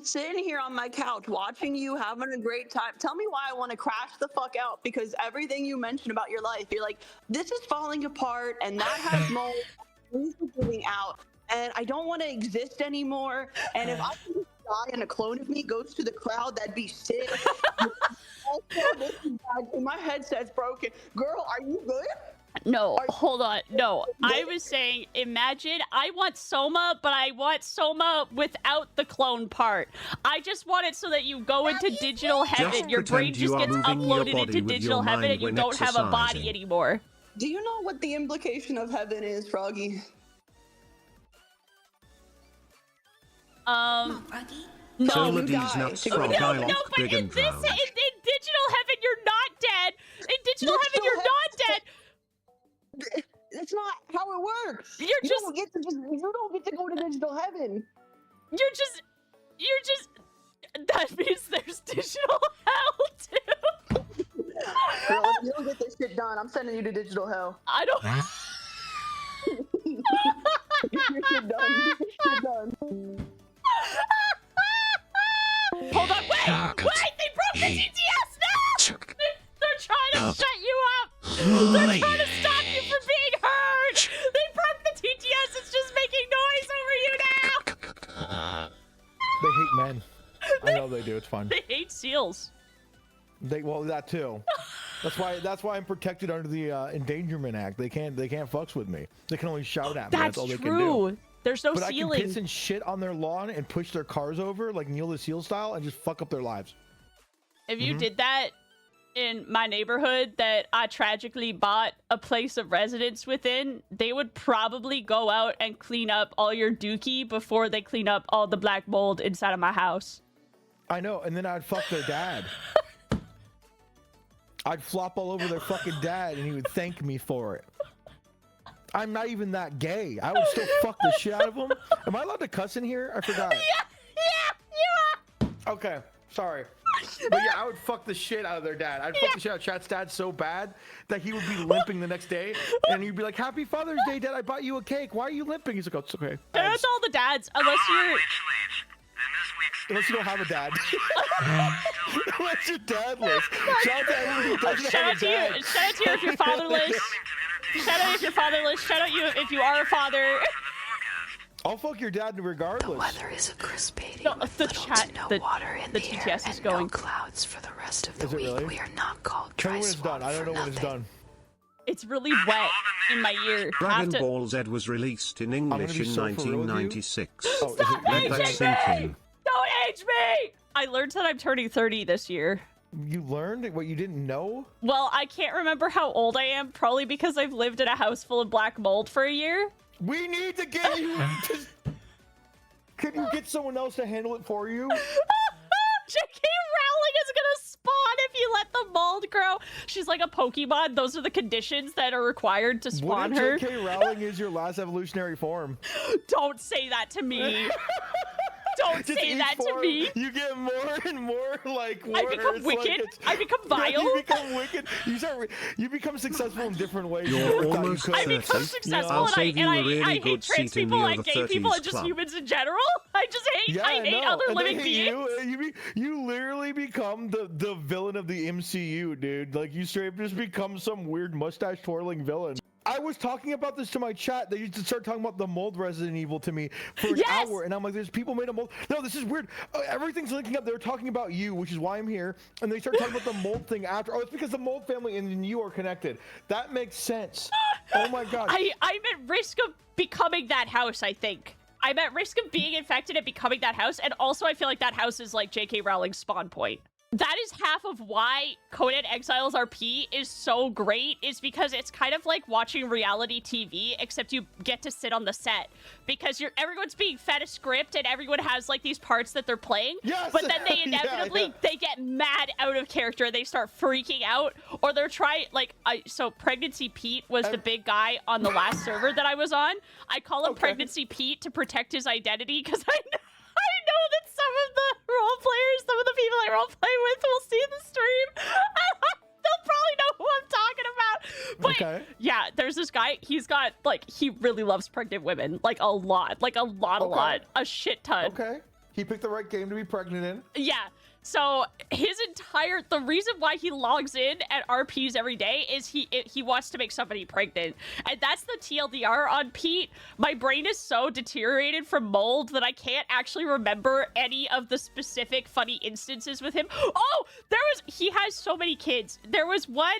sitting here on my couch watching you having a great time. Tell me why I want to crash the fuck out, because everything you mentioned about your life, you're like, this is falling apart and that has mold. Things are giving out, and I don't want to exist anymore. And if I can just die and a clone of me goes to the crowd, that'd be sick. Also, this is bad. My headset's broken. Girl, are you good? No, hold on. No, I was saying, imagine I want Soma, but I want Soma without the clone part. I just want it so that you go into digital heaven. Your brain just gets uploaded into digital heaven and you don't have a body anymore. Do you know what the implication of heaven is, Froggy? Froggy? No, no, but in digital heaven, you're not dead. In digital heaven, you're not dead. It's not how it works. You don't get to go to digital heaven. That means there's digital hell too. Girl, if you don't get this shit done, I'm sending you to digital hell. I don't. Get your shit done. Get your shit done. Hold on, wait! They broke the TTS now! They're trying to shut you up! They're trying to stop you from being heard! They broke the TTS, it's just making noise over you now! They hate men. I know they do, it's fine. They hate seals. Well, that too. That's why I'm protected under the Endangerment Act. They can't fucks with me. They can only shout at me. That's all they can do. There's no but ceiling. I can piss and shit on their lawn and push their cars over like Neil the Seal style and just fuck up their lives. If you did that in my neighborhood that I tragically bought a place of residence within, they would probably go out and clean up all your dookie before they clean up all the black mold inside of my house. I know, and then I'd fuck their dad. I'd flop all over their fucking dad and he would thank me for it. I'm not even that gay. I would still fuck the shit out of him. Am I allowed to cuss in here? I forgot. Yeah, you are. Okay, sorry. But yeah, I would fuck the shit out of their dad. I'd fuck the shit out of Chat's dad so bad that he would be limping the next day. And he'd be like, Happy Father's Day, Dad. I bought you a cake. Why are you limping? He's like, oh, it's okay. That's all the dads, unless you're... Unless you don't have a dad. Unless you're dadless. Shout out to everyone who doesn't have a dad. Shout out to you if you're fatherless. Shout out if you're fatherless. Shout out you if you are a father. I'll fuck your dad regardless. The weather is a crispating with the little chat, to no the water in the the TTS air is and going. no clouds for the rest of the Is it week. really? We are not called Tell dry me when it's swamp done. I don't for know when it's nothing. done. It's really wet in my ear. Dragon Ball Z was released in English in so for real with you. 1996. Oh, Stop Let aging that sink me! in. Don't age me! I learned that I'm turning 30 this year. You learned what you didn't know? Well, I can't remember how old I am, probably because I've lived in a house full of black mold for a year. We need to get you. Can you get someone else to handle it for you? J.K. Rowling is gonna spawn if you let the mold grow. She's like a Pokemon. Those are the conditions that are required to spawn What her. if J.K. Rowling is your last evolutionary form? Don't say that to me. Don't Just say each that to form, me. You get more and more like worse. I become wicked. I become vile. You become wicked. You become successful in different ways. You're you thought almost you could. I become 30. successful I'll and save you a really I hate good trans seat in people, the I over gay people, 30s and just club. humans in general. I just hate, Yeah, I hate know. other And they living hate beings. You literally become the villain of the MCU, dude. Like you straight up just become some weird mustache twirling villain. I was talking about this to my chat. They used to start talking about the mold Resident Evil to me for an hour, and I'm like, "There's people made a mold." No, this is weird. Everything's linking up. They were talking about you, which is why I'm here, and they started talking about the mold thing after. Oh, it's because the mold family and you are connected. That makes sense. Oh my god. I'm at risk of becoming that house, I think. I'm at risk of being infected and becoming that house, and also I feel like that house is like J.K. Rowling's spawn point. That is half of why Conan Exiles RP is so great, is because it's kind of like watching reality TV, except you get to sit on the set. Because everyone's being fed a script and everyone has like these parts that they're playing, but then they inevitably, they get mad out of character, they start freaking out, or they're trying, like, so Pregnancy Pete was the big guy on the last server that I was on. I call him Pregnancy Pete to protect his identity, because I know that some of the role players, some of the people I role play with will see the stream. They'll probably know who I'm talking about. But yeah, there's this guy, he's got, like, he really loves pregnant women. Like, a lot. Like, a lot. A shit ton. Okay. He picked the right game to be pregnant in. Yeah. So the reason why he logs in at RPs every day is he wants to make somebody pregnant. And that's the TLDR on Pete. My brain is so deteriorated from mold that I can't actually remember any of the specific funny instances with him. Oh, he has so many kids. There was one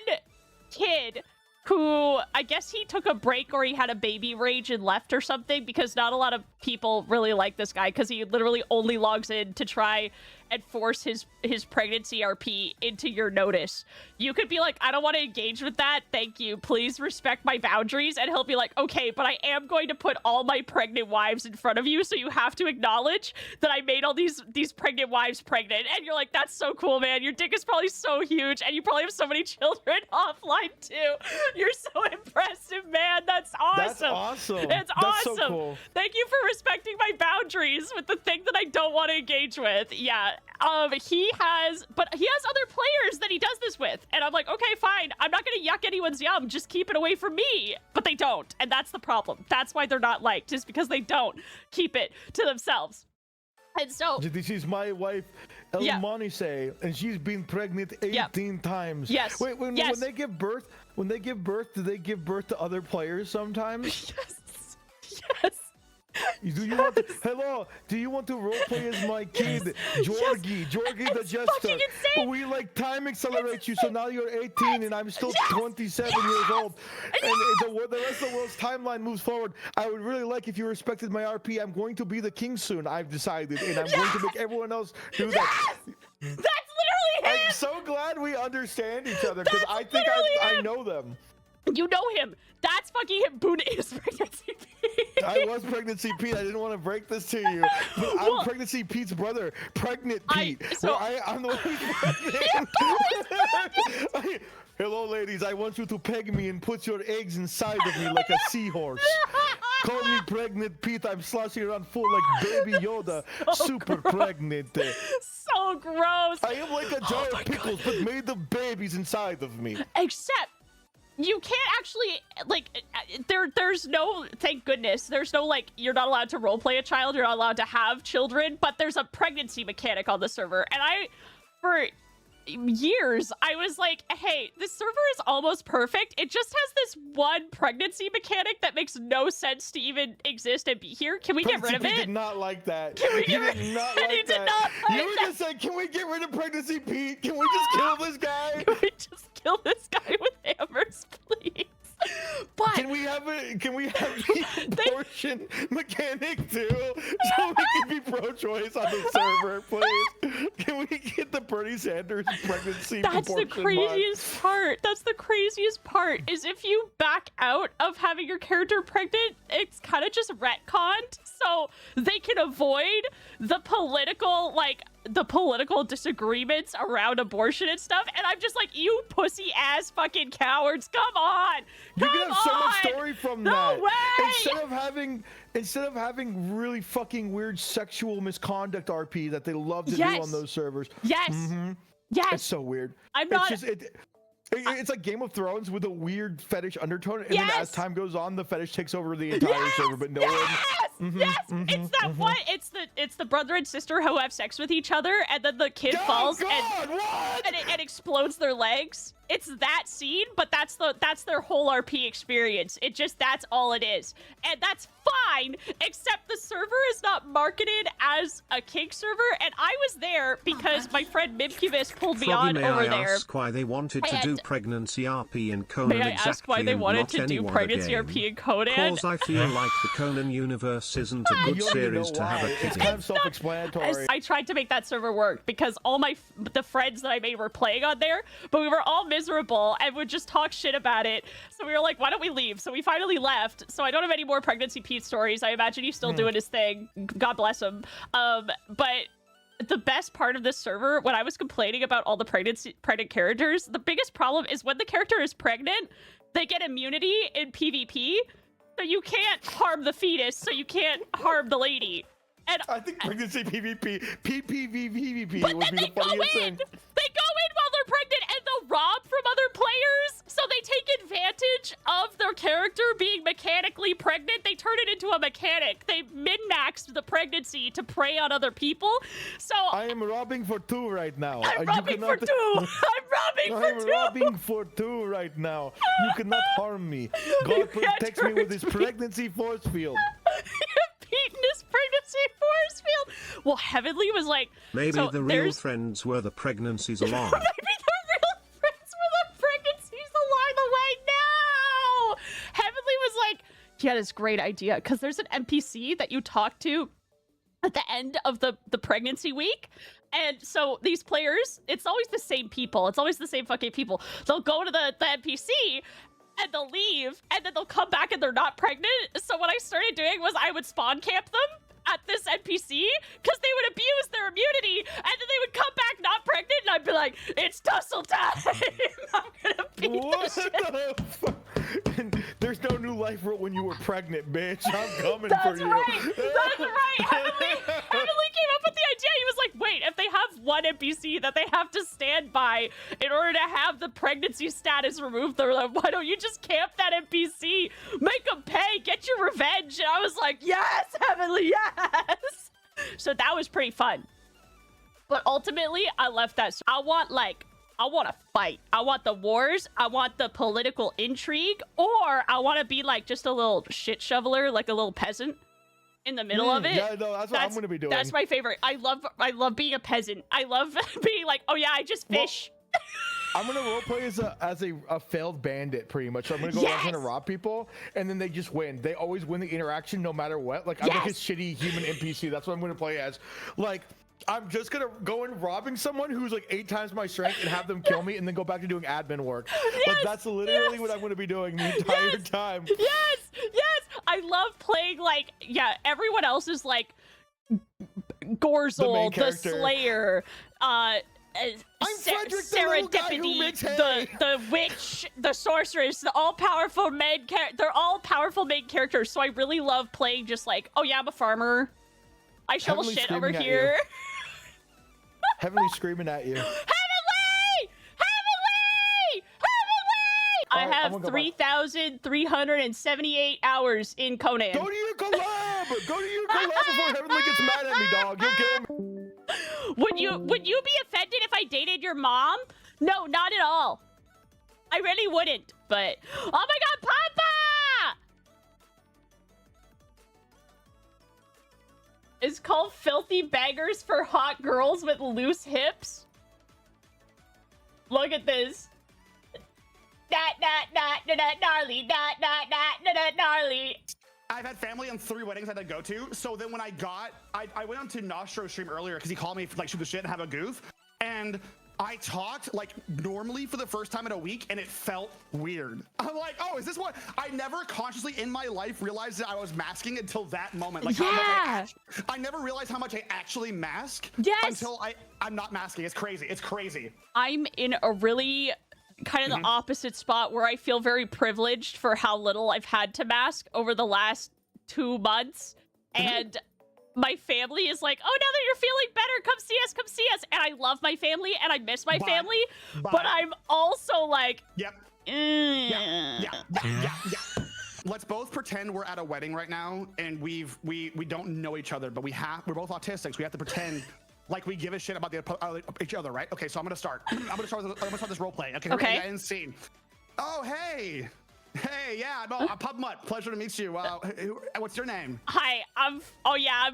kid who, I guess he took a break or he had a baby rage and left or something, because not a lot of people really like this guy because he literally only logs in to try and force his pregnancy RP into your notice. You could be like, I don't want to engage with that. Thank you. Please respect my boundaries. And he'll be like, okay, but I am going to put all my pregnant wives in front of you. So you have to acknowledge that I made all these pregnant wives pregnant. And you're like, that's so cool, man. Your dick is probably so huge. And you probably have so many children offline too. You're so impressive, man. That's awesome. That's awesome. That's awesome. So cool. Thank you for respecting my boundaries with the thing that I don't want to engage with. Yeah. He has other players that he does this with. And I'm like, okay, fine. I'm not going to yuck anyone's yum. Just keep it away from me. But they don't. And that's the problem. That's why they're not liked, just because they don't keep it to themselves. And so this is my wife, Elmonise, and she's been pregnant 18 times. Yes. Wait, when they give birth, do they give birth to other players sometimes? Yes. Yes. Do you want to, hello? Do you want to roleplay as my kid, Georgie the Jester? But we like time accelerate you, so now you're 18 and I'm still 27 years old, and the rest of the world's timeline moves forward. I would really like if you respected my RP. I'm going to be the king soon, I've decided, and I'm going to make everyone else do that. That's literally him. I'm so glad we understand each other, because I think I know them. You know him. That's fucking him. Boone is Pregnancy Pete. I was Pregnancy Pete. I didn't want to break this to you, but I'm Pregnancy Pete's brother, Pregnant Pete. I'm the one who's pregnant. Hello, ladies. I want you to peg me and put your eggs inside of me like a seahorse. Call me Pregnant Pete. I'm sloshing around full like Baby Yoda. Super pregnant. So gross. I am like a jar of pickles, but made of babies inside of me. Except you can't actually, like, there's no, thank goodness, there's no, like, you're not allowed to roleplay a child, you're not allowed to have children, but there's a pregnancy mechanic on the server. And for years, I was like, hey, this server is almost perfect. It just has this one pregnancy mechanic that makes no sense to even exist and be here. Can we get rid of it? He did not like that. Can we He did not like that. You were just saying, can we get rid of Pregnancy Pete? Can we just kill this guy? Can we just kill this guy with hammers, please? But can we have the abortion mechanic too, so we can be pro-choice on the server, please? Can we get the Bernie Sanders pregnancy? That's the craziest part. That's the craziest part. Is if you back out of having your character pregnant, it's kind of just retconned, so they can avoid the political disagreements around abortion and stuff. And I'm just like, you pussy ass fucking cowards, come on. You can have so much story from that. No way! Instead of having really fucking weird sexual misconduct RP that they love to do on those servers. Yes. Yes. It's so weird. It's like Game of Thrones with a weird fetish undertone, and then as time goes on, the fetish takes over the entire server, but no one. It's that one. It's the brother and sister who have sex with each other, and then the kid falls and explodes their legs. It's that scene, but that's their whole RP experience. That's all it is, and that's fine. Except the server is not marketed as a kink server, and I was there because my friend Mimcubus pulled me on over there. May I ask why they wanted to do pregnancy RP in Conan? May I ask why they wanted to do pregnancy RP in Conan? Because I feel like the Conan universe isn't a good series to have a kid in. It's kind of self-explanatory. I tried to make that server work because all the friends that I made were playing on there, but we were all miserable and would just talk shit about it. So we were like, why don't we leave? So we finally left. So I don't have any more Pregnancy Pete stories. I imagine he's still doing his thing. God bless him. But the best part of this server, when I was complaining about all the pregnant characters, the biggest problem is when the character is pregnant, they get immunity in PvP. So you can't harm the fetus, so you can't harm the lady. And I think pregnancy PvP, PvP but would then be the funniest thing. They go in while they're pregnant and they'll rob from other players, so they take advantage of their character being mechanically pregnant. They turn it into a mechanic. They min-maxed the pregnancy to prey on other people. So I am robbing for 2 right now. I'm robbing for 2. I'm robbing for 2. robbing for 2 right now. You cannot harm me. God protects me with his pregnancy force field. Beaten his pregnancy force field. Well, Heavenly was like, Maybe so the real friends were the pregnancies along. Maybe the real friends were the pregnancies along the way. No! Heavenly was like, he had this great idea because there's an NPC that you talk to at the end of the pregnancy week. And so these players, it's always the same people. It's always the same fucking people. They'll go to the NPC and they'll leave, and then they'll come back and they're not pregnant. So what I started doing was I would spawn camp them at this NPC because they would abuse their immunity, and then they would come back not pregnant, and I'd be like, it's tussle time. I'm gonna beat What the shit. the fuck? And there's no new life rule when you were pregnant, bitch. I'm coming That's for you. right. That's right. Heavenly came up with the idea. He was like, wait, if they have one NPC that they have to stand by in order to have the pregnancy status removed, they're like, why don't you just camp that NPC? Make them pay. Get your revenge. And I was like, yes, Heavenly, yes. So that was pretty fun. But ultimately, I left that. I want to fight. I want the wars. I want the political intrigue. Or I want to be like just a little shit shoveler, like a little peasant in the middle of it. Yeah, no, that's what I'm gonna be doing. That's my favorite. I love being a peasant. I love being like, oh yeah, I just fish. I'm gonna roleplay as a failed bandit, pretty much. So I'm gonna go around trying to rob people, and then they just win. They always win the interaction, no matter what. Like I'm like a shitty human NPC. That's what I'm gonna play as. Like I'm just gonna go in robbing someone who's like 8 times my strength and have them kill me, and then go back to doing admin work. Like that's literally what I'm gonna be doing the entire time. Yes. I love playing like everyone else is like Gorzel, the Slayer, Serendipity, the witch, the sorceress, the all-powerful main character. They're all powerful main characters. So I really love playing just like, oh yeah, I'm a farmer. I shovel shit over here. Heavenly screaming at you. Heavenly! I have 3,378 hours in Conan. Go to your collab! Go to your collab before Heavenly gets mad at me, dog. You'll kill me. Would you be offended if I dated your mom? No, not at all. I really wouldn't, but oh my god, Papa! It's called Filthy Bangers for Hot Girls with Loose Hips. Look at this. Gnarly, gnarly. I've had family on 3 weddings I had to go to. So then when I went on to Nostro's stream earlier because he called me for like shoot the shit and have a goof. And I talked like normally for the first time in a week and it felt weird. I'm like, oh, is this what? I never consciously in my life realized that I was masking until that moment. Like, I never realized how much I actually mask until I'm not masking. It's crazy. It's crazy. I'm in a really kind of the opposite spot where I feel very privileged for how little I've had to mask over the last 2 months. And my family is like, oh, now that you're feeling better, come see us. And I love my family and I miss my family. But I'm also like, Yeah. Let's both pretend we're at a wedding right now and we don't know each other, but we're both autistics. We have to pretend like we give a shit about each other, right? Okay, so I'm gonna start. I'm gonna start this role play. Okay. End scene. Oh, hey, yeah, I'm Pub Mutt. Pleasure to meet you. What's your name? Hi, I'm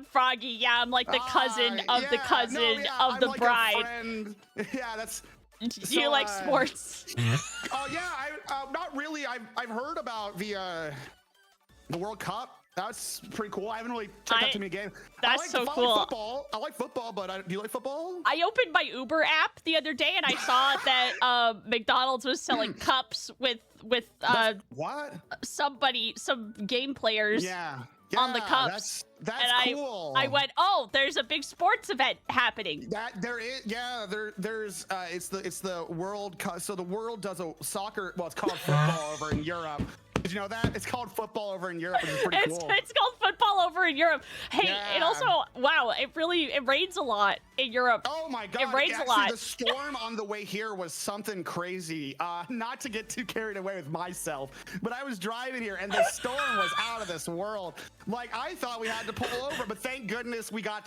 Froggy. Yeah, I'm like the cousin of the cousin of the like bride. Yeah, that's. Do you like sports? Oh yeah, not really. I've heard about the World Cup. That's pretty cool. I haven't really checked out too many games. That's so cool. I like football, but do you like football? I opened my Uber app the other day and I saw that McDonald's was selling cups with what? some game players on the cups. That's and cool. I went, oh, there's a big sports event happening. There is, there's it's the World Cup. So the world does a soccer. Well, it's called football over in Europe. Did you know that? It's called football over in Europe, which is pretty cool. It's called football all over in Europe. Hey, Yeah. and also, wow, it rains a lot in Europe. Oh my god! It rains a Actually, lot. The storm on the way here was something crazy. Not to get too carried away with myself, but I was driving here and the storm was out of this world. Like I thought we had to pull over, but thank goodness we got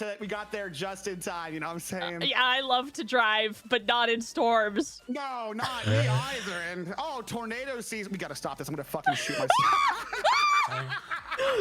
there just in time. You know what I'm saying? Yeah, I love to drive, but not in storms. No, not me either. And tornado season. We gotta stop this. I'm gonna fucking shoot myself.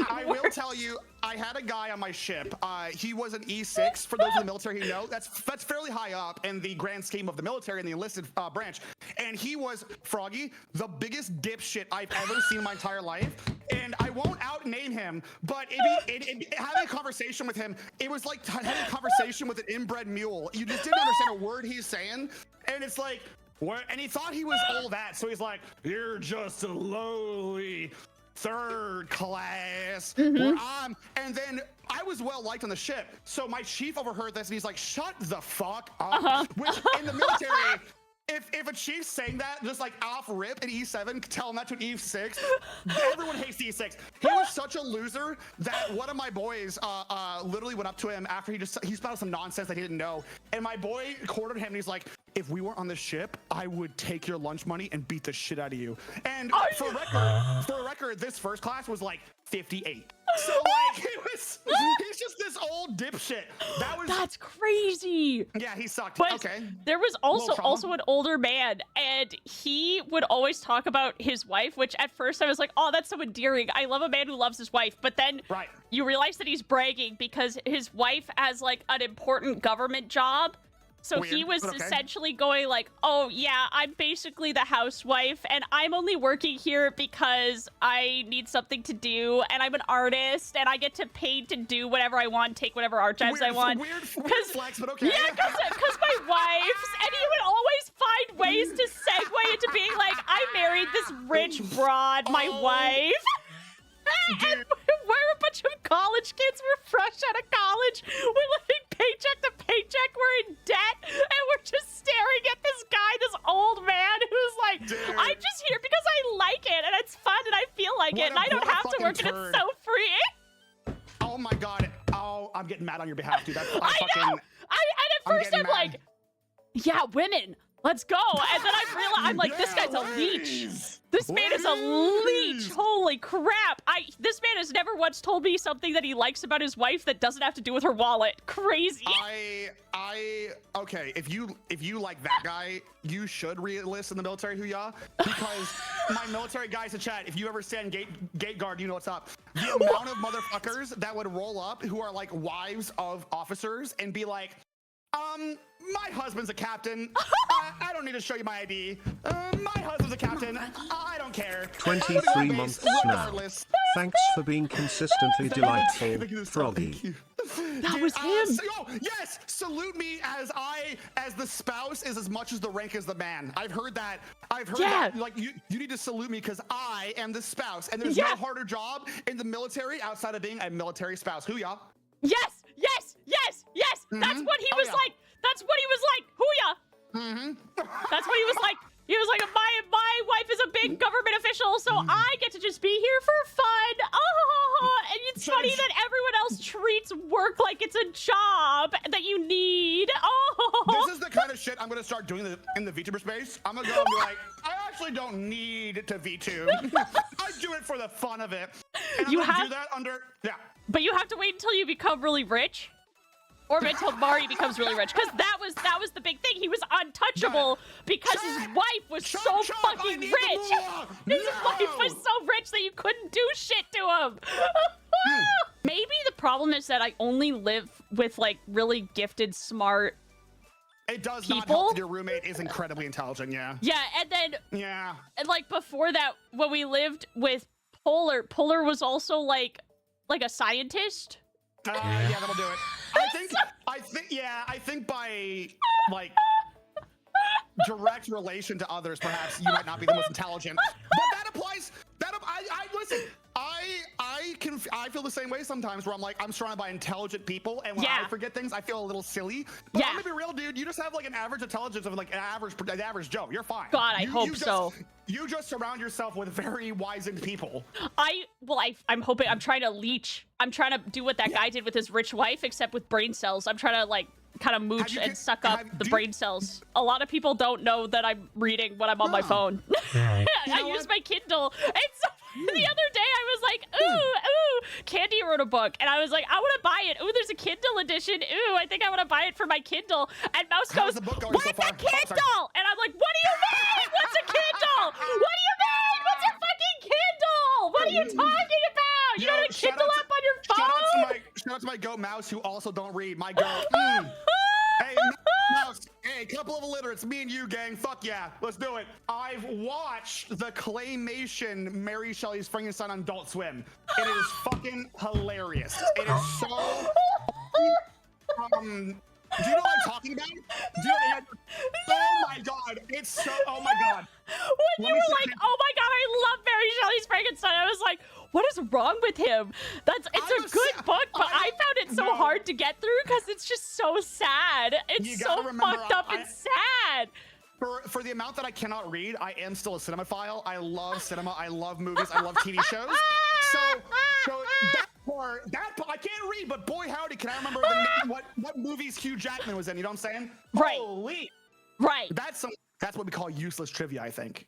I will tell you, I had a guy on my ship. He was an E6. For those in the military who know, that's fairly high up in the grand scheme of the military and the enlisted branch. And he was, Froggy, the biggest dipshit I've ever seen in my entire life. And I won't out-name him, but having a conversation with him, it was like having a conversation with an inbred mule. You just didn't understand a word he's saying. And it's like, what? And he thought he was all that. So he's like, you're just a lowly third class where I'm, and then I was well liked on the ship, so my chief overheard this and he's like, shut the fuck up. Which in the military, if a chief's saying that just like off rip in E7, tell him that to an E6, everyone hates the E6. He was such a loser that one of my boys literally went up to him after he spouted some nonsense that he didn't know, and my boy cornered him and he's like, if we weren't on the ship, I would take your lunch money and beat the shit out of you. And for a record, this first class was like 58. So like he's just this old dipshit. That's crazy. Yeah, he sucked. But okay. there was also an older man, and he would always talk about his wife, which at first I was like, oh, that's so endearing. I love a man who loves his wife. But then you realize that he's bragging because his wife has like an important government job. So Weird, he was but okay. essentially going like, oh yeah, I'm basically the housewife and I'm only working here because I need something to do and I'm an artist and I get to paint and do whatever I want, take whatever art jobs I want. Weird flex, but okay. Yeah, because my wife's, and he would always find ways to segue into being like, I married this rich broad, my wife. And we're a bunch of college kids. We're fresh out of college. We're living paycheck to paycheck. We're in debt. And we're just staring at this guy, this old man who's like, Dude. I'm just here because I like it and it's fun and I feel like it and I don't have to work and it's so free. Oh my god. Oh, I'm getting mad on your behalf, dude. I know. And at first I'm like, yeah, women. Let's go. And then I realized, I'm like, this guy's a leech. This man is a leech. Holy crap. This man has never once told me something that he likes about his wife that doesn't have to do with her wallet. Crazy. Okay, if you like that guy, you should re-enlist in the military, Huya, because my military guys in chat, if you ever stand gate guard, you know what's up. The amount of motherfuckers that would roll up who are like wives of officers and be like, my husband's a captain. I don't need to show you my ID. My husband's a captain. I don't care. 23 months now. Thanks for being consistently delightful, Froggy. That was him. Yes, salute me as the spouse is as much as the rank as the man. I've heard that. That. Like you need to salute me because I am the spouse, and there's no harder job in the military outside of being a military spouse. Hoo-yah. Yes. That's what he was like. That's what he was like. Hoo-yah. That's what he was like. He was like, my wife is a big government official, so I get to just be here for fun. Oh, and it's funny that everyone else treats work like it's a job that you need. Oh. This is the kind of shit I'm gonna start doing in the VTuber space. I'm gonna go and be like, I actually don't need to VTube. I do it for the fun of it. And I'm gonna do that under But you have to wait until you become really rich. Or until Mari becomes really rich, because that was the big thing. He was untouchable because his wife was so fucking rich. His wife was so rich that you couldn't do shit to him. Maybe the problem is that I only live with like really gifted, smart. It does people. Not help that your roommate is incredibly intelligent. Yeah. Yeah, and then and like before that, when we lived with Polar was also like a scientist. Yeah, that'll do it. I think by like direct relation to others, perhaps you might not be the most intelligent. But that applies. I listen. I feel the same way sometimes where I'm like, I'm surrounded by intelligent people, and when Yeah. I forget things, I feel a little silly. But Yeah. I'm gonna be real, dude. You just have like an average intelligence of like an average Joe. You're fine. God, I hope you so. You just surround yourself with very wizened people. I'm hoping, I'm trying to leech. I'm trying to do what that guy did with his rich wife, except with brain cells. I'm trying to like kind of mooch and suck up the brain cells. A lot of people don't know that I'm reading when I'm on my phone. I use my Kindle. And so the other day I was like, ooh, Candy wrote a book, and I was like, I want to buy it. Ooh, there's a Kindle edition. Ooh, I think I want to buy it for my Kindle. And Mouse How's goes, the book going what's so far? a Kindle? And I'm like, what do you mean? What's a Kindle? What do you mean? What's a fucking Kindle? What are you talking about? You got a Kindle app on your phone? Shout out to my goat Mouse, who also don't read. My goat. Hey, Mouse. Hey, couple of illiterates. Me and you, gang. Fuck yeah. Let's do it. I've watched the claymation Mary Shelley's Frankenstein on Adult Swim. It is fucking hilarious. It is so... do you know what I'm talking about? Oh my god. It's so... Oh my god. When you were like, oh my god, I love Mary Shelley's Frankenstein, I was like, what is wrong with him? It's a good book, but I found it so hard to get through because it's just so sad. It's so fucked up and sad. For the amount that I cannot read, I am still a cinemaphile. I love cinema. I love movies. I love TV shows. So that part, I can't read, but boy howdy, can I remember what movies Hugh Jackman was in? You know what I'm saying? Right. Holy. Right. That's what we call useless trivia, I think,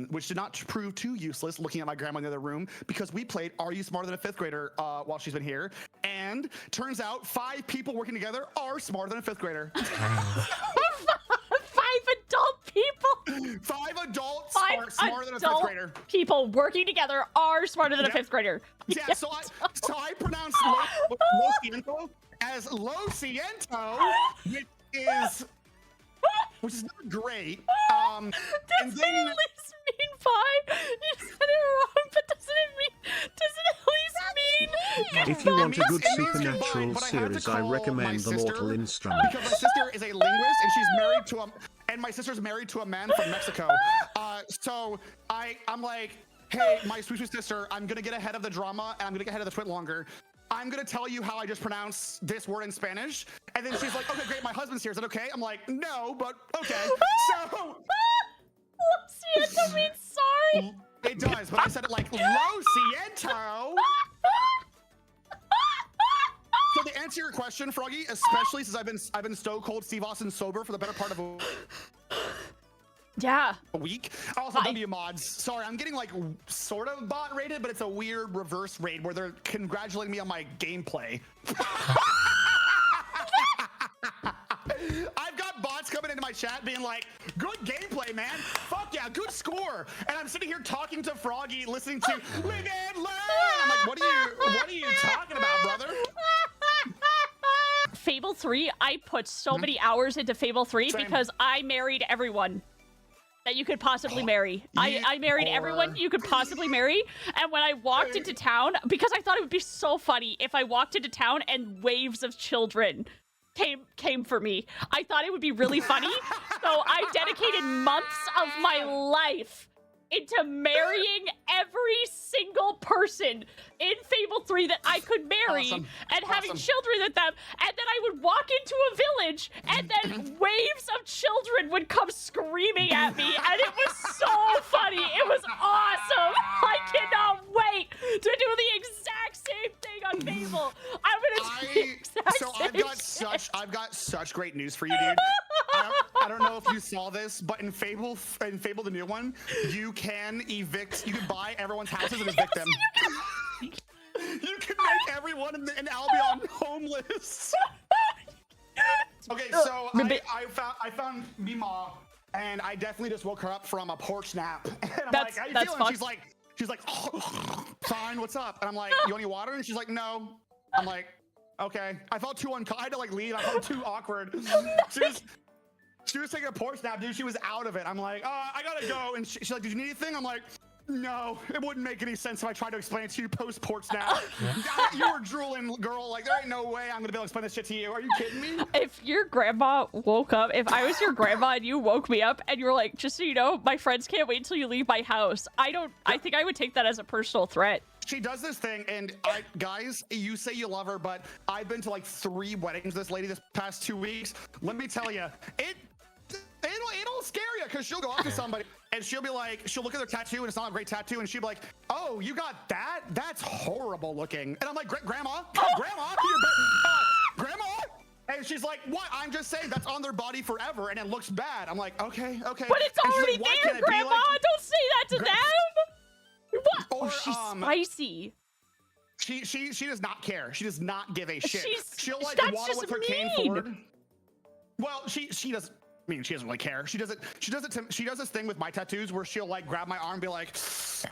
which did not prove too useless looking at my grandma in the other room, because we played Are You Smarter Than a Fifth Grader while she's been here. And turns out 5 people working together are smarter than a 5th grader. 5 adult people. 5 adults are smarter than a 5th grader. People working together are smarter than a 5th grader. Yeah, so I pronounce Lo Siento as Lo Siento, which is not great. Doesn't it at least mean 5? You said it wrong, but doesn't it at least mean? If you want a good It means supernatural goodbye, but I had to series, I call recommend my The sister Mortal Instrument. Because my sister is a linguist, and she's married to and my sister's married to a man from Mexico. So I'm like, hey, my sweet sister, I'm gonna get ahead of the drama, and I'm gonna get ahead of the twit longer. I'm gonna tell you how I just pronounce this word in Spanish. And then she's like, okay, great, my husband's here. Is that okay? I'm like, no, but okay. So Lo siento means sorry. it does, but I said it like Lo siento. So to answer your question, Froggy, especially since I've been stone cold Steve Austin sober for the better part of a week. I also W mods. Sorry, I'm getting like sort of bot rated, but it's a weird reverse raid where they're congratulating me on my gameplay. I've got bots coming into my chat being like, good gameplay, man. Fuck yeah, good score. And I'm sitting here talking to Froggy, listening to Live and Learn. I'm like, what are you talking about, brother? Fable 3, I put so many hours into Fable 3 Same. because I married everyone that you could possibly marry. I married everyone you could possibly marry. And when I walked into town, because I thought it would be so funny if I walked into town and waves of children came for me. I thought it would be really funny. So I dedicated months of my life into marrying every single person in Fable 3 that I could marry and having children with them. And then I would walk into a village and then waves of children would come screaming at me. And it was so funny. It was awesome. I cannot wait to do the exact same thing on Fable. I'm gonna do the exact same shit. I've got such great news for you, dude. I don't know if you saw this, but in Fable the new one, you can buy everyone's houses and evict them. You can make everyone in Albion homeless. Okay, so I found Mima, and I definitely just woke her up from a porch nap. And I'm like, how you feeling? She's like, fine, what's up? And I'm like, you want any water? And she's like, no. I'm like, okay. I felt too I had to like leave. I felt too awkward. She was taking a porch nap, dude. She was out of it. I'm like, I gotta go. And she's like, did you need anything? I'm like, no, it wouldn't make any sense if I tried to explain it to you post porch nap. You were drooling, girl. Like, there ain't no way I'm gonna be able to explain this shit to you. Are you kidding me? If your grandma woke up, if I was your grandma and you woke me up and you were like, just so you know, my friends can't wait until you leave my house. I think I would take that as a personal threat. She does this thing, and guys, you say you love her, but I've been to like 3 weddings this lady this past 2 weeks. Let me tell you, it'll scare you because she'll go up to somebody and she'll be like, she'll look at their tattoo and it's not a great tattoo, and she'll be like, "Oh, you got that? That's horrible looking." And I'm like, "Grandma, Grandma." And she's like, "What? I'm just saying that's on their body forever and it looks bad." I'm like, okay. But it's already like, there, Grandma. Like, don't say that to them. What? Or, she's spicy. She does not care. She does not give a shit. She'll like that's waddle just with her cane forward. Well, she does. I mean, she doesn't really care. She does this thing with my tattoos where she'll like grab my arm and be like,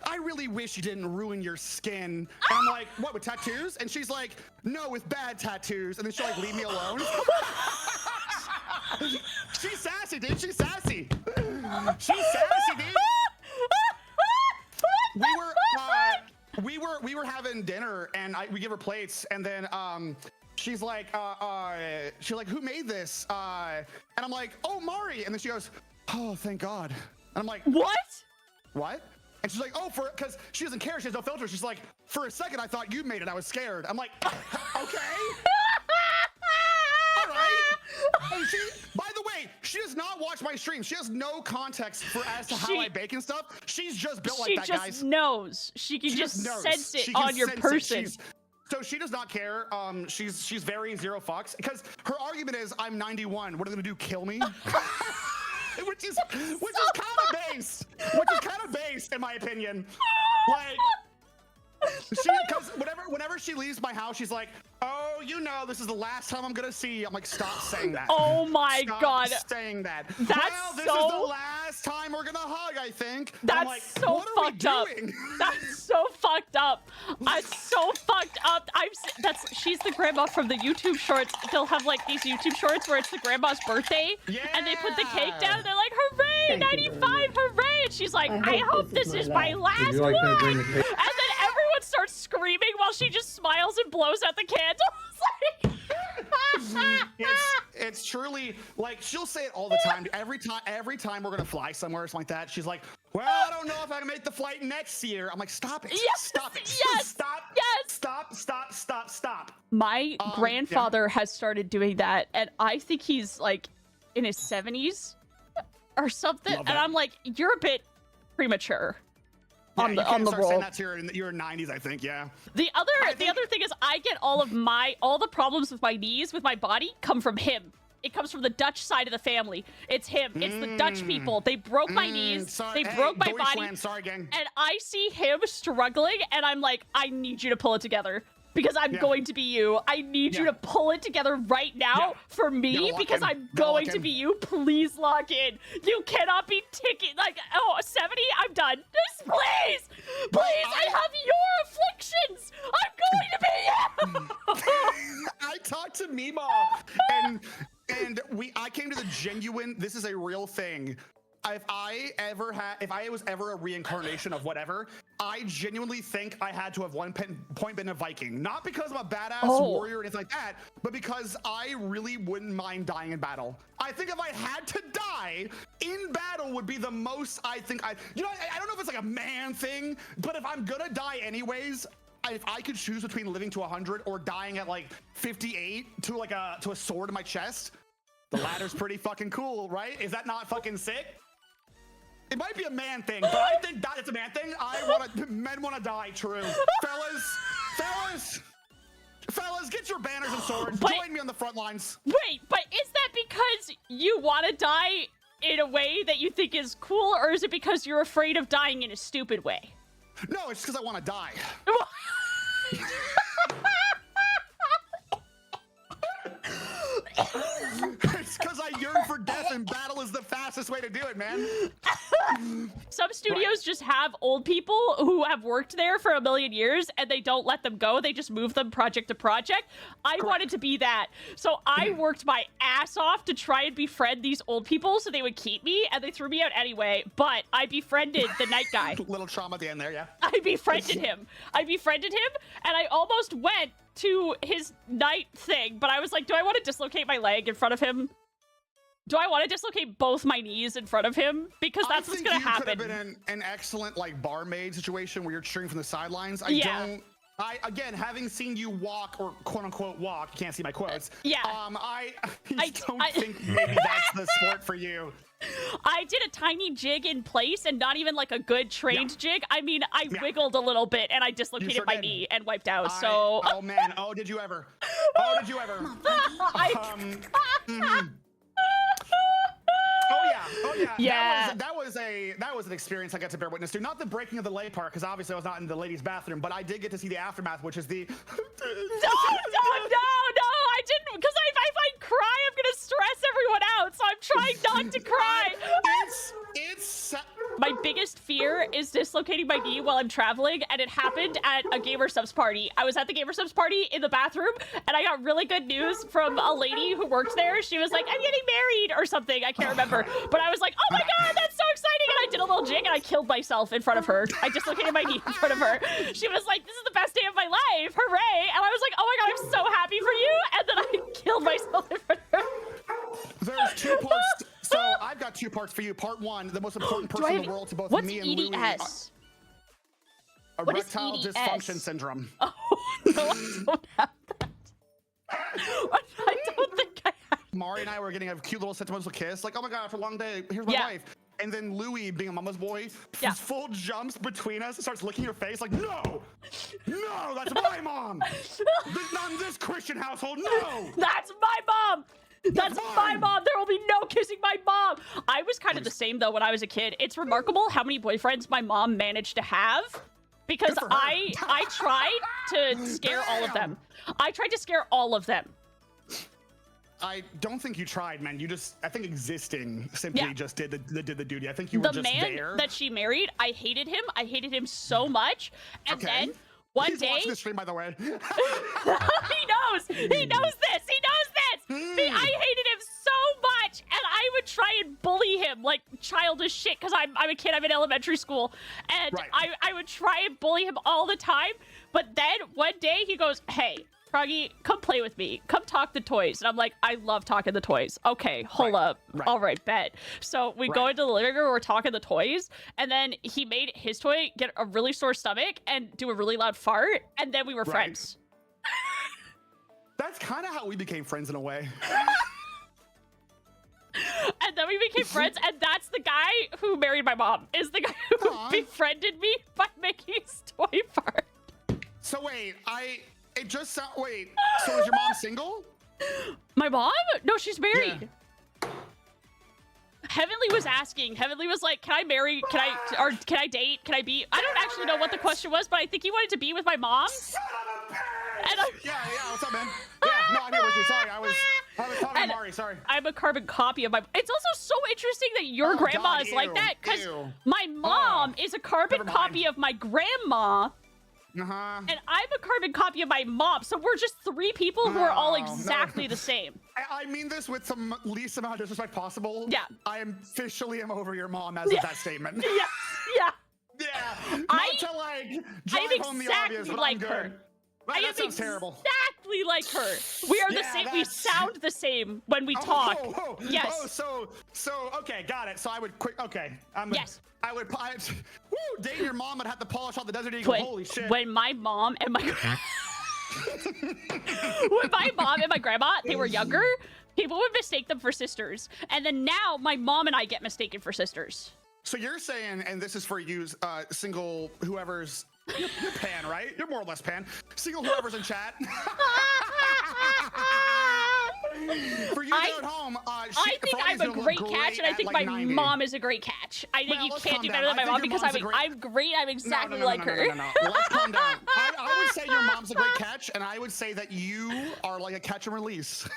"I really wish you didn't ruin your skin." And I'm like, "What, with tattoos?" And she's like, "No, with bad tattoos." And then she'll like leave me alone. She's sassy, dude. She's sassy. She's sassy, dude. We were having dinner and we give her plates, and then she's like, "Who made this?" And I'm like, "Oh, Mari." And then she goes, "Oh, thank God." And I'm like, what? And she's like, "Oh, because she doesn't care. She has no filter." She's like, "For a second, I thought you made it. I was scared." I'm like, "Okay." All right. And by the way, she does not watch my stream. She has no context as to how I bake and stuff. She's just built like that, guys. She just knows. She can just sense it on your person. So she does not care. She's very zero fucks because her argument is, "I'm 91. What are they gonna do? Kill me?" which is kind of base. Which is kind of base in my opinion. Like, because whenever she leaves my house, she's like, "Oh, this is the last time I'm gonna see you." I'm like, "Stop saying that." Oh my God. Stop saying that. That's this is the last time we're gonna hug, I think. That's I'm like, so what are fucked we up. doing? That's so fucked up. That's so fucked up. She's the grandma from the YouTube shorts. They'll have like these YouTube shorts where it's the grandma's birthday, and they put the cake down and they're like, "Hooray, 95, hooray!" And she's like, "I hope this is my last one." And then everyone starts screaming while she just smiles and blows out the candles. It's truly like, she'll say it all the time. Every time we're gonna fly somewhere or something like that, she's like, "Well, I don't know if I can make the flight next year." I'm like, "Stop it! Yes, Stop it! yes, Stop! yes. Stop!" My grandfather has started doing that, and I think he's like in his 70s or something. And I'm like, "You're a bit premature." Yeah, on the start roll. saying that to your 90s, I think. Yeah. The other thing is, I get all the problems with my knees, with my body, come from him. It comes from the Dutch side of the family. It's him. It's the Dutch people. They broke my knees. They broke my body. Sorry, gang. And I see him struggling, and I'm like, "I need you to pull it together. Because I'm going to be you. I need you to pull it together right now for me, because I'm going to be you. Please lock in. You cannot be ticking like, 70? I'm done. Just please. Please, I have your afflictions. I'm going to be you." I talked to Mima, and I came to the genuine, this is a real thing. If I was ever a reincarnation of whatever, I genuinely think I had to have one point been a Viking. Not because I'm a badass warrior or anything like that, but because I really wouldn't mind dying in battle. I think if I had to die in battle would be the most, I don't know if it's like a man thing, but if I'm gonna die anyways, if I could choose between living to 100 or dying at like 58 to a sword in my chest, the latter's pretty fucking cool, right? Is that not fucking sick? It might be a man thing, but I think that it's a man thing. Men want to die, true. Fellas, get your banners and swords. Join me on the front lines. Wait, but is that because you want to die in a way that you think is cool, or is it because you're afraid of dying in a stupid way? No, it's because I want to die. It's because I yearn for death, and battle is the fastest way to do it, man. Some studios just have old people who have worked there for a million years, and they don't let them go. They just move them project to project. I wanted to be that. So I worked my ass off to try and befriend these old people so they would keep me, and they threw me out anyway. But I befriended the night guy. Little trauma at the end there, yeah. I befriended him, and I almost went to his night thing, but I was like, do I want to dislocate my leg in front of him? Do I want to dislocate both my knees in front of him? Because that's what's gonna happen. Could have been an excellent like barmaid situation where you're cheering from the sidelines. Again, having seen you walk or quote unquote walk, you can't see my quotes. I don't think maybe that's the sport for you. I did a tiny jig in place and not even like a good trained jig. I mean, I wiggled a little bit and I dislocated my knee and wiped out. So. Oh man. Oh, did you ever? Oh, did you ever? Oh yeah. That was an experience I got to bear witness to. Not the breaking of the leg part, because obviously I was not in the ladies' bathroom, but I did get to see the aftermath, which is the. No! I didn't, because if I cry, I'm gonna stress everyone out. So I'm trying not to cry. It's. My biggest fear is dislocating my knee while I'm traveling, and it happened at a Gamer Subs party. I was at the Gamer Subs party in the bathroom, and I got really good news from a lady who worked there. She was like, I'm getting married or something. I can't remember. But I was like, oh my God, that's so exciting. And I did a little jig, and I killed myself in front of her. I dislocated my knee in front of her. She was like, this is the best day of my life. Hooray. And I was like, oh my God, I'm so happy for you. And then I killed myself in front of her. There's 2 parts. So I've got 2 parts for you. Part 1, the most important person in the world to both me and Louie. What's EDS? Erectile dysfunction syndrome. Oh, no, I don't have that. I don't think I have. Mari and I were getting a cute little sentimental kiss. Like, oh my God, after a long day, here's my wife. And then Louie, being a mama's boy, full jumps between us and starts licking her face like, no, that's my mom. Not in this Christian household, no. That's my mom. That's my mom. There will be no kissing my mom. I was kind of the same though when I was a kid. It's remarkable how many boyfriends my mom managed to have, because I tried to scare all of them. I tried to scare all of them. I don't think you tried, man. You just, I think existing simply just did the duty. I think you were just there. The man that she married, I hated him. I hated him so much. And then one day, watching the stream, by the way. He knows. He knows this. He knows this. I hated him so much, and I would try and bully him like childish shit, because I'm a kid. I'm in elementary school, and I would try and bully him all the time. But then one day he goes, "Hey, Froggy, come play with me. Come talk the toys." And I'm like, I love talking the toys. Okay, hold up. All right, bet. So we go into the living room, we're talking the toys, and then he made his toy get a really sore stomach and do a really loud fart, and then we were friends. That's kind of how we became friends in a way. And then we became friends, and that's the guy who married my mom, is the guy who befriended me by making his toy fart. So wait, it just sound. Wait, so is your mom single? My mom? No, she's married. Yeah. Heavenly was asking. Heavenly was like, "Can I marry? Can I date? Can I be?" I don't actually know what the question was, but I think he wanted to be with my mom. And yeah. What's up, man? Yeah, no, I'm here with you. Sorry, I was talking to Mari. Sorry. I'm a carbon copy of my. It's also so interesting that your grandma is like that, because my mom is a carbon copy of my grandma. And I'm a carbon copy of my mom, so we're just 3 people who are all exactly the same. I mean this with some least amount of disrespect possible. Yeah. I am officially over your mom as of that statement. Yeah. Not to like drive home the obvious, but I'm good. Her. Wow, that sounds terrible. Exactly like her. We are the same. We sound the same when we talk. Yes. Oh, so okay, got it. So I would I would dating your mom would have to polish off the Desert Eagle. Holy shit. When my mom and my grandma, they were younger, people would mistake them for sisters. And then now my mom and I get mistaken for sisters. So you're saying, and this is for you, single whoever's you're pan, right? You're more or less pan. Single whoever's in chat. For you at home, I think I'm a great catch, and I think my mom is a great catch. I think you can't do better than my mom, because I'm great. I'm exactly like her. No. Let's calm down. I would say your mom's a great catch, and I would say that you are like a catch and release.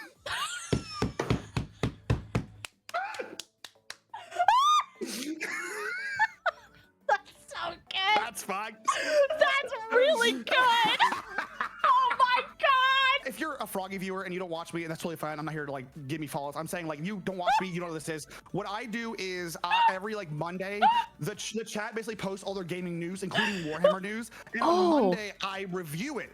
That's so good. That's fine. That's really good. Oh my God. If you're a Froggy viewer and you don't watch me, and that's totally fine. I'm not here to like give me follows. I'm saying like you don't watch me, you know what this is. What I do is every like Monday, the chat basically posts all their gaming news, including Warhammer news. And on Monday, I review it.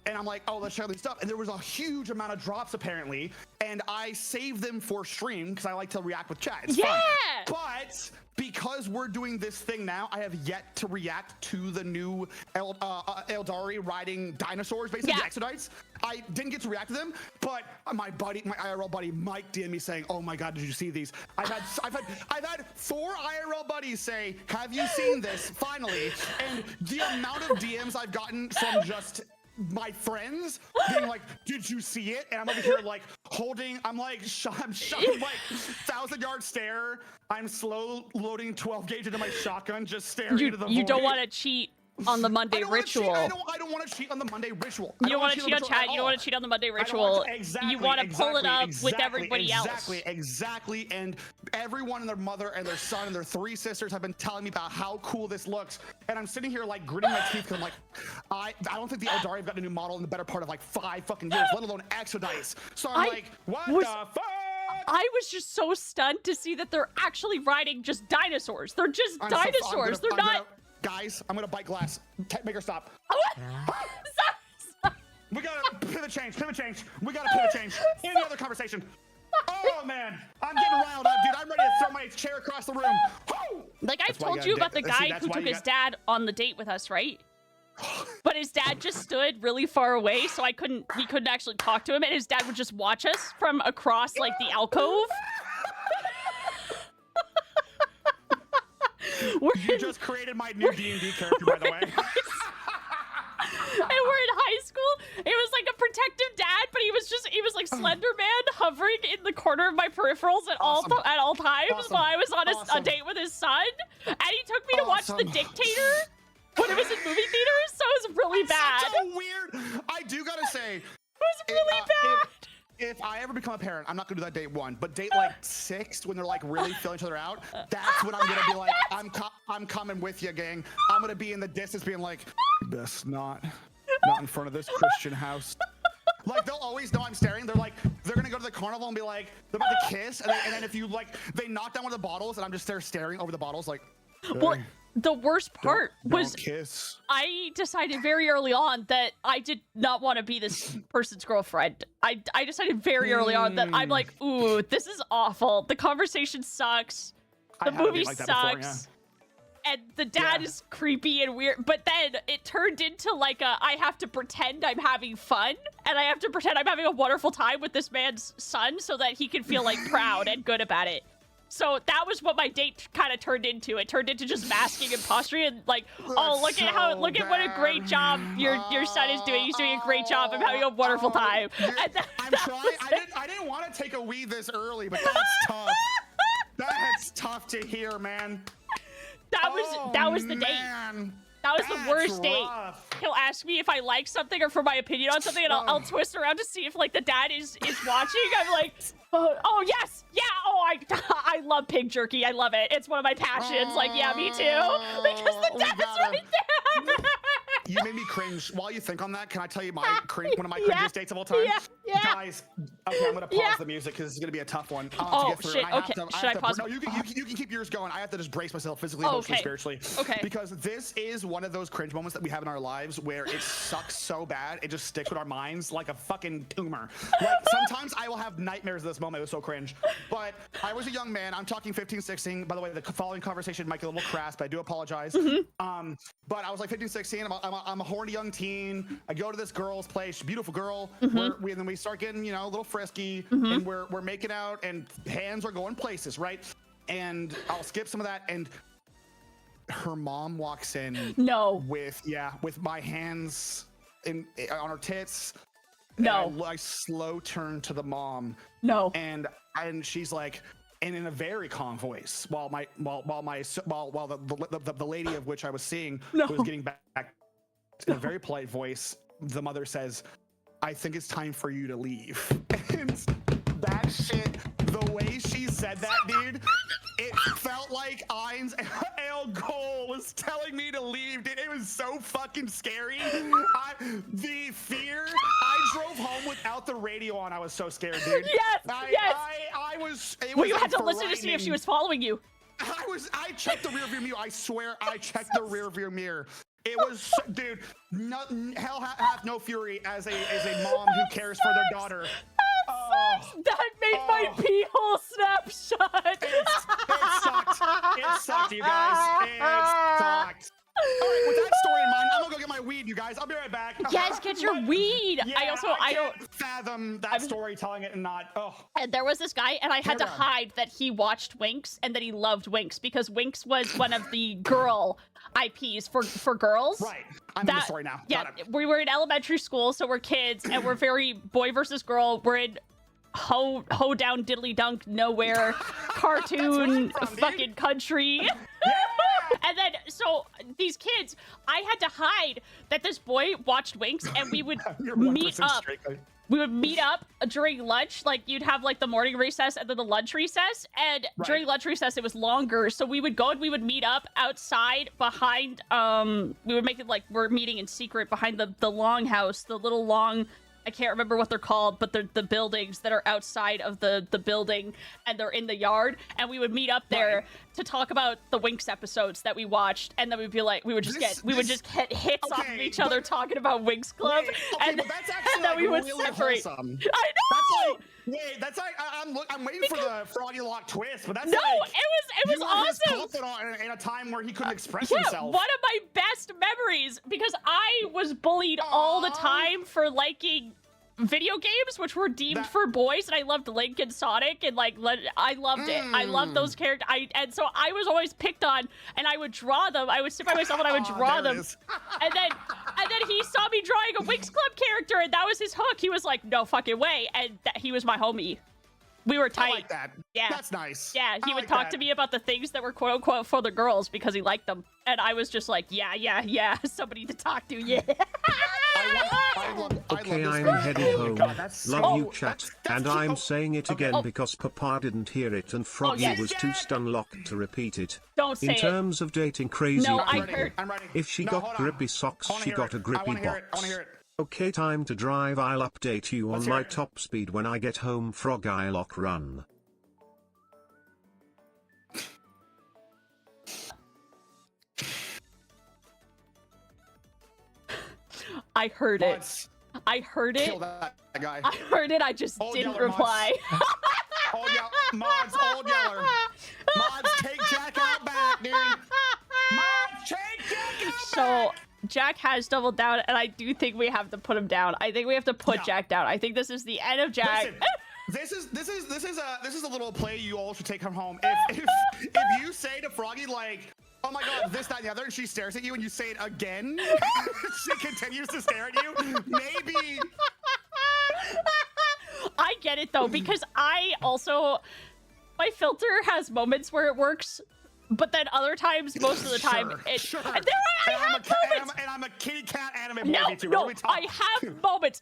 and I'm like, oh, let's check out these stuff. And there was a huge amount of drops apparently, and I saved them for stream because I like to react with chat. It's fun. But because we're doing this thing now, I have yet to react to the new Eldari riding dinosaurs, basically exodites. I didn't get to react to them, but my IRL buddy Mike DM me saying, "Oh my God, did you see these?" I've had 4 IRL buddies say, "Have you seen this?" Finally, and the amount of DMs I've gotten from just my friends being like, "Did you see it?" And I'm over here like holding, I'm like 1,000-yard stare. I'm slow loading 12 gauge into my shotgun, just staring into the void. You don't want to cheat on the Monday ritual. I don't want to cheat on the Monday ritual. You don't want to cheat on chat. You don't want to cheat on the Monday ritual. Exactly. You want to pull it up with everybody else. Exactly. And everyone and their mother and their son and their 3 sisters have been telling me about how cool this looks. And I'm sitting here like gritting my teeth because I'm like, I don't think the Eldari have gotten a new model in the better part of like 5 fucking years, let alone exodites. So I'm like, what the fuck? I was just so stunned to see that they're actually riding just dinosaurs. They're just dinosaurs. They're not. Guys, I'm gonna bite glass. Make her stop. We gotta pivot change. We gotta pivot change. Any other conversation? Oh man, I'm getting riled up, dude. I'm ready to throw my chair across the room. Woo! Like I told you about the guy who took his dad on the date with us, right? But his dad just stood really far away, so he couldn't actually talk to him, and his dad would just watch us from across like the alcove. You just created my new D&D character, by the way. And we're in high school. It was like a protective dad, but he was like Slender Man hovering in the corner of my peripherals at all times while I was on a date with his son. And he took me to watch The Dictator when it was in movie theaters, so it was really bad. So weird. I do gotta say, it was really bad. If I ever become a parent, I'm not gonna do that date 1, but date like 6 when they're like really filling each other out. That's when I'm gonna be like, I'm coming with you, gang. I'm gonna be in the distance, being like, best not in front of this Christian house. Like they'll always know I'm staring. They're gonna go to the carnival and be like, they're about to kiss, and then if you like, they knock down one of the bottles, and I'm just there staring over the bottles, like. Hey. Well, the worst part was kiss. I decided very early on that I did not want to be this person's girlfriend. I decided very early on that I'm like, ooh, this is awful. The conversation sucks. The movie sucks. And the dad is creepy and weird. But then it turned into like I have to pretend I'm having fun, and I have to pretend I'm having a wonderful time with this man's son so that he can feel like proud and good about it. So that was what my date kind of turned into. It turned into just masking and posturing and like, oh, look at what a great job your son is doing. He's doing a great job. I'm having a wonderful time. I'm trying. I didn't want to take a weed this early, but that's tough. That's tough to hear, man. That was the date. That was the worst date. He'll ask me if I like something or for my opinion on something, and I'll twist around to see if like the dad is watching. I'm like, oh yes, yeah. Oh, I love pig jerky. I love it. It's one of my passions. Like, yeah, me too. Because the dad's right there. You made me cringe. While you think on that, can I tell you one of my cringiest dates of all time? Yeah. Guys, okay, I'm gonna pause the music because this is gonna be a tough one. Oh shit. Okay. Should I pause? No, you can keep yours going. I have to just brace myself physically, emotionally, spiritually. Okay. Because this is one of those cringe moments that we have in our lives where it sucks so bad it just sticks with our minds like a fucking tumor. Like sometimes I will have nightmares of this moment. It was so cringe. But I was a young man. I'm talking 15, 16. By the way, the following conversation might get a little crass, but I do apologize. But I was like 15, 16. I'm a horny young teen. I go to this girl's place, beautiful girl. And then we start getting, a little frisky, and we're making out, and hands are going places, right? And I'll skip some of that, and her mom walks in. No. With my hands on her tits. No. I slow turn to the mom. No. And she's like, and in a very calm voice, while the lady of which I was seeing was getting back in a very polite voice, the mother says, "I think it's time for you to leave." And that shit, the way she said that, dude, it felt like Ein's El Gol was telling me to leave, dude. It was so fucking scary. The fear. I drove home without the radio on. I was so scared, dude. Yes. I was. Well, you had to listen to see if she was following you. I checked the rearview mirror. I swear I checked the rearview mirror. It was, dude. Hell hath no fury as a mom who cares for their daughter. That made my pee hole snap shut. It sucked. It sucked, you guys. It sucked. All right, with that story in mind, I'm gonna go get my weed, you guys. I'll be right back. Yes, get your weed. Yeah, I can't don't fathom that story telling it and not. Oh. And there was this guy, and I had to Hold on. hide that he watched Winx and that he loved Winx because Winx was one of the girl IPs for girls. Right. I'm in the story now. Yeah, Got it. we were in elementary school, so we're kids, and we're very boy versus girl. We're in ho down diddly dunk nowhere cartoon fucking country. And then so these kids, I had to hide that this boy watched Winx, and we would meet up. We would meet up during lunch, like you'd have like the morning recess and then the lunch recess, and during lunch recess it was longer, so we would go and we would meet up outside behind we would make it like we're meeting in secret behind the long house, the little long, I can't remember what they're called, but they're the buildings that are outside of the building, and they're in the yard, and we would meet up there to talk about the Winx episodes that we watched, and then we'd be like, we would just get hits off of each other talking about Winx Club, but that's actually and then we would really separate. wholesome. I know. That's like I'm waiting for the Froggy Lock twist, but that's No, like, it was awesome. Confidant in a time where he couldn't express Yeah, himself. one of my best memories, because I was bullied all the time for liking video games, which were deemed for boys, and I loved Link and Sonic, and like I loved it. I loved those characters. And so I was always picked on, and I would draw them. I would sit by myself and I would draw them. And then he saw me drawing a Winx Club character, and that was his hook. He was like, "No fucking way!" And he was my homie. We were tight. I like that. Yeah, that's nice. Yeah, he I would like talk that. to me about the things that were quote unquote for the girls because he liked them, and I was just like, yeah, somebody to talk to, yeah. Okay, I'm heading home. Love you, chat. And I'm saying it again because Papa didn't hear it and Froggy yes. was too stun-locked to repeat it. Don't say In it. terms of dating crazy No, I people, heard. I'm ready. if she No, got hold on. grippy socks, I wanna she hear got it. a grippy I wanna hear it. I box. wanna hear it. Okay, time to drive. I'll update you Let's on hear my it. top speed when I get home. Froggy Lock run. I heard it. Mods, I heard it. kill that guy. I heard it. I just Old didn't Yeller reply. Old Yeller. Mods, take Jack out back, dude. Mods, take Jack out So back. Jack has doubled down, and I do think we have to put him down. I think we have to put Yeah. Jack down. I think this is the end of Jack. Listen, this is a little play you all should take home. If you say to Froggy like, "Oh my god, this, that, and the other," and she stares at you and you say it again, she continues to stare at you, maybe. I get it though, because I also, my filter has moments where it works, but then other times, most of the time, it. Sure. And I have moments. And I'm a kitty cat anime No, movie too. What are no, we talking?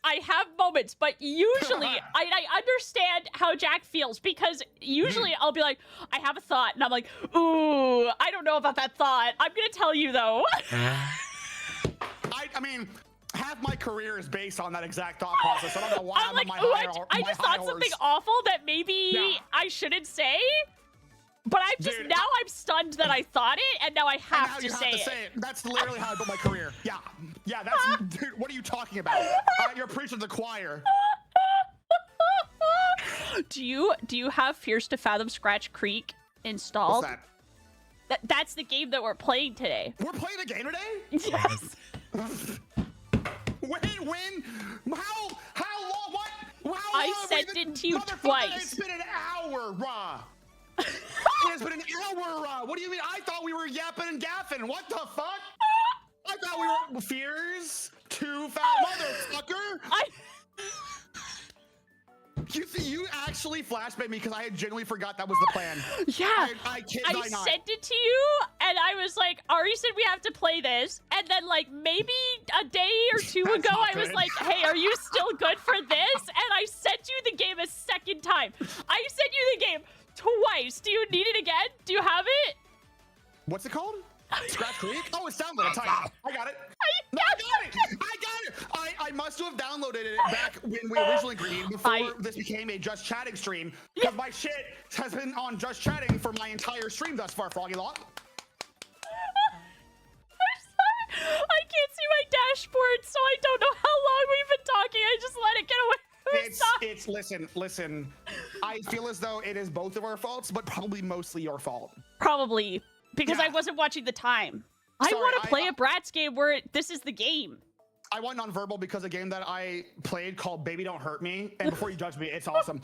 I have moments, but usually I understand how Jack feels, because usually I'll be like, I have a thought, and I'm like, ooh, I don't know about that thought. I'm gonna tell you though. I mean, half my career is based on that exact thought process. I don't know why I'm like, on my ooh, high I just thought something awful that maybe I shouldn't say. But I'm just, Dude, now I'm stunned that I thought it, and now I have now to you say have to it. say it. That's literally how I built my career. Yeah, that's, dude, what are you talking about? You're preaching to the choir. Do you have Fierce to Fathom Scratch Creek installed? What's that? That's the game that we're playing today. We're playing a game today? Yes. When? How long? What? How long I have we sent been- it to you Motherfucker, twice. It's been an hour, Ra. It has been an hour, Ra. What do you mean? I thought we were yapping and gaffing. What the fuck? I thought we were fears. Too fat motherfucker. You actually flashbanged me because I had genuinely forgot that was the plan. Yeah. I kid I not. sent it to you, and I was like, Ari said we have to play this. And then, like, maybe a day or two That's ago, not I was good. like, hey, are you still good for this? And I sent you the game a second time. I sent you the game twice. Do you need it again? Do you have it? What's it called? Scratch Creek? Oh, it's downloaded. I got it. No, I got it. I must have downloaded it back when we originally agreed before this became a Just Chatting stream. Because my shit has been on Just Chatting for my entire stream thus far, Froggy Law. I dashboard, so I don't know how long we've been talking. I just let it get away. Listen, I feel as though it is both of our faults, but probably mostly your fault. Probably, because I wasn't watching the time. I Sorry, want to play a Bratz game where this is the game. I want nonverbal because a game that I played called Baby Don't Hurt Me, and before you judge me, it's awesome.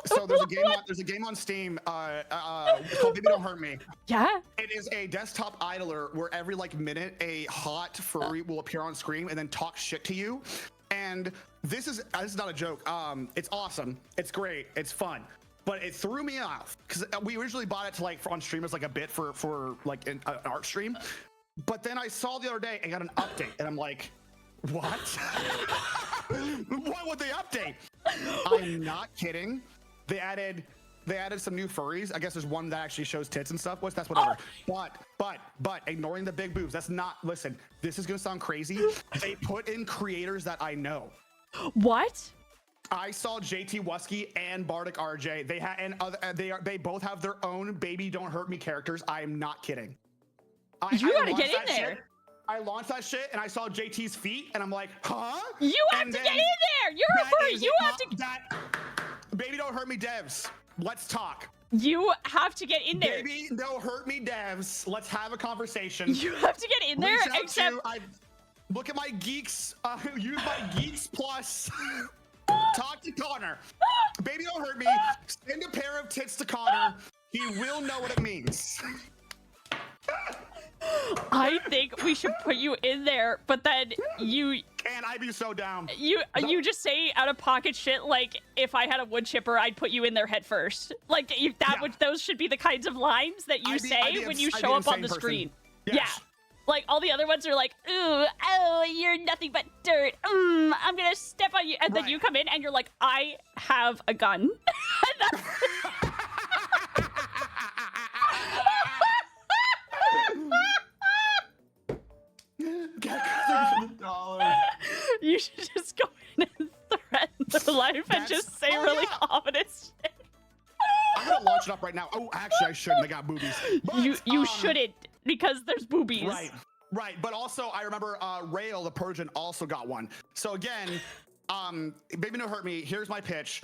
So there's a game on Steam called Baby Don't Hurt Me. Yeah. It is a desktop idler where every like minute a hot furry will appear on screen and then talk shit to you. And this is not a joke. It's awesome. It's great. It's fun. But it threw me off because we originally bought it to like on stream as like a bit for like an art stream. But then I saw the other day and got an update, and I'm like, what? Why would they update? I'm not kidding. They added some new furries. I guess there's one that actually shows tits and stuff. That's whatever. But ignoring the big boobs. That's not. Listen, this is gonna sound crazy. They put in creators that I know. What? I saw JT Wusky and Bardic RJ. They both have their own Baby Don't Hurt Me characters. I am not kidding. You gotta get in there. Shit. I launched that shit and I saw JT's feet and I'm like, huh? You have to get in there. You're a furry. You have to. Baby Don't Hurt Me devs. Let's talk. You have to get in there. Baby Don't Hurt Me devs. Let's have a conversation. You have to get in there. Except look at my Geeks. Use my Geeks Plus. Talk to Connor. Baby Don't Hurt Me. Send a pair of tits to Connor. He will know what it means. I think we should put you in there, but then you. Can I be so down? You just say out of pocket shit like, if I had a wood chipper, I'd put you in there head first. Like those should be the kinds of lines that you say when you show up on the screen. Yes. Yeah. Like all the other ones are like, ooh, oh, you're nothing but dirt. I'm gonna step on you, and then you come in and you're like, I have a gun. You should just go in and threaten their life and just say really ominous shit. I'm gonna launch it up right now. Oh, actually, I shouldn't. They got boobies. But, you shouldn't, because there's boobies. Right. But also, I remember Rail the Persian also got one. So again, Baby Don't Hurt Me. Here's my pitch.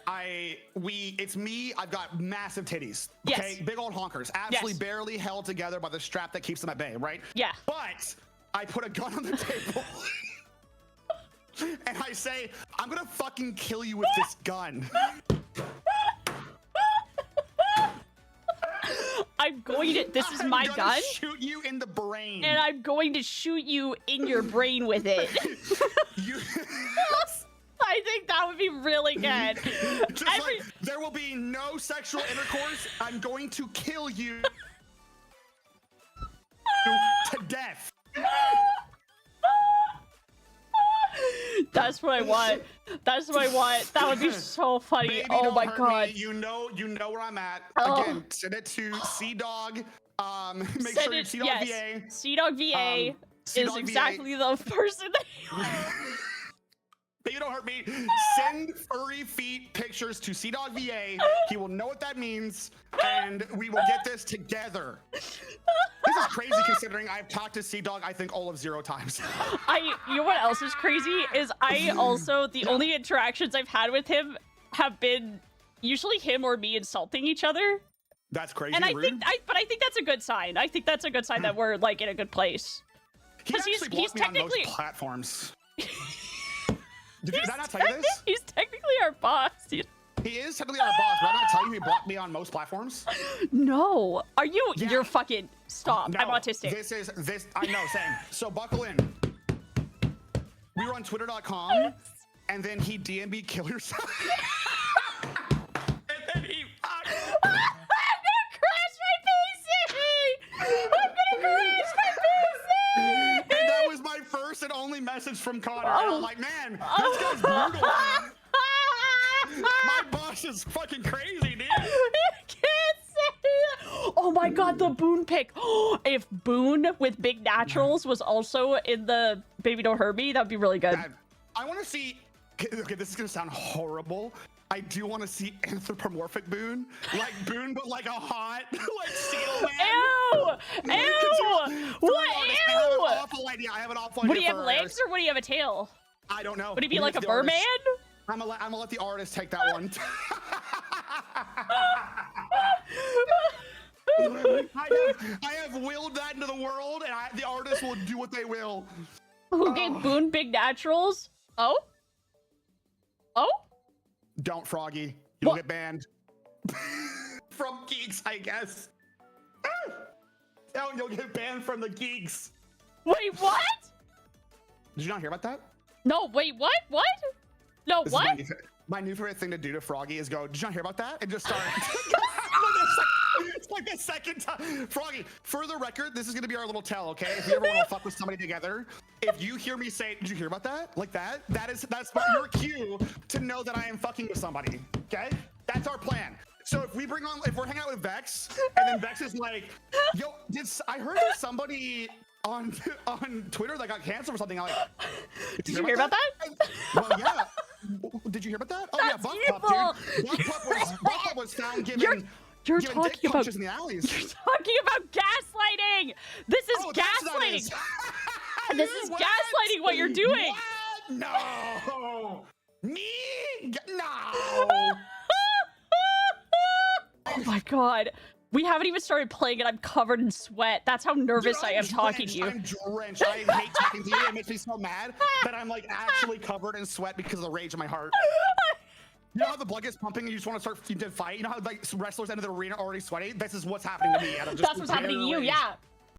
It's me. I've got massive titties. Okay, big old honkers, absolutely barely held together by the strap that keeps them at bay. Right. Yeah. But I put a gun on the table. And I say, I'm gonna fucking kill you with this gun. I'm going to. This is my gun. Shoot you in the brain. And I'm going to shoot you in your brain with it. I think that would be really good. There will be no sexual intercourse. I'm going to kill you to death. That's what I want. That's what I want. That would be so funny. Baby, oh my god. Me. You know where I'm at. Oh. Again, send it to CDog. Make sure it's CDog VA. CDog VA is exactly the person that Baby Don't Hurt Me. Send furry feet pictures to CDog VA. He will know what that means, and we will get this together. This is crazy considering I've talked to CDog, I think, all of 0 times. You know what else is crazy is I also, the only interactions I've had with him have been usually him or me insulting each other. That's crazy. And I rude. think that's a good sign. I think that's a good sign that we're like in a good place. He's technically on most platforms. Did I not tell you this? He's technically our boss. He is technically our boss, but I not tell you he blocked me on most platforms. No. Are you? Yeah. You're fucking. Stop. No, I'm autistic. This. I know, same. So buckle in. We were on Twitter.com, and then he DM'd kill yourself. And then he. I'm gonna crash my PC. I'm gonna crash my PC. And that was my first and only message from Connor. And I'm like, man, this guy's brutal. My boss is fucking crazy, dude. I can't say that. Oh my god, the Boone pick. If Boone with Big Naturals was also in the Baby Don't Hurt Me, that'd be really good. I want to see. Okay, this is gonna sound horrible. I do want to see anthropomorphic Boone, like Boone, but like a hot, like seal man. Ew! Ew! What? I have an Ew! awful idea. I have an awful idea. Would he have legs or would he have a tail? I don't know. Would he be like a merman? I'm gonna let the artist take that one. I have willed that into the world, and the artist will do what they will. Who gave Boone big naturals? Oh? Oh? Don't, Froggy. You'll What? get banned. From geeks, I guess. You'll get banned from the geeks. Wait, what? Did you not hear about that? No, wait, what? What? No, This is what? my new favorite thing to do to Froggy is go, did you not hear about that? And just start. It's like the second time. Froggy, for the record, this is going to be our little tell, okay? If you ever want to fuck with somebody together, if you hear me say, did you hear about that? Like that? That's your cue to know that I am fucking with somebody, okay? That's our plan. So if we're hanging out with Vex, and then Vex is like, yo, I heard there's somebody on Twitter that got canceled or something. I'm like, Did you hear about that? Well, yeah. Did you hear about that? Oh yeah, Buck Pup, dude. Buck Pup was found giving You're dick talking about punches in the alleys. You're talking about gaslighting. This is gaslighting. This is gaslighting what you're doing. What? No. Me? No. Oh my god. We haven't even started playing and I'm covered in sweat. That's how nervous I am talking to you. I'm drenched. I hate talking to you. It makes me so mad that I'm like actually covered in sweat because of the rage in my heart. You know how the blood gets pumping and you just want to start to fight? You know how like wrestlers enter the arena already sweaty? This is what's happening to me. That's what's happening to you, yeah.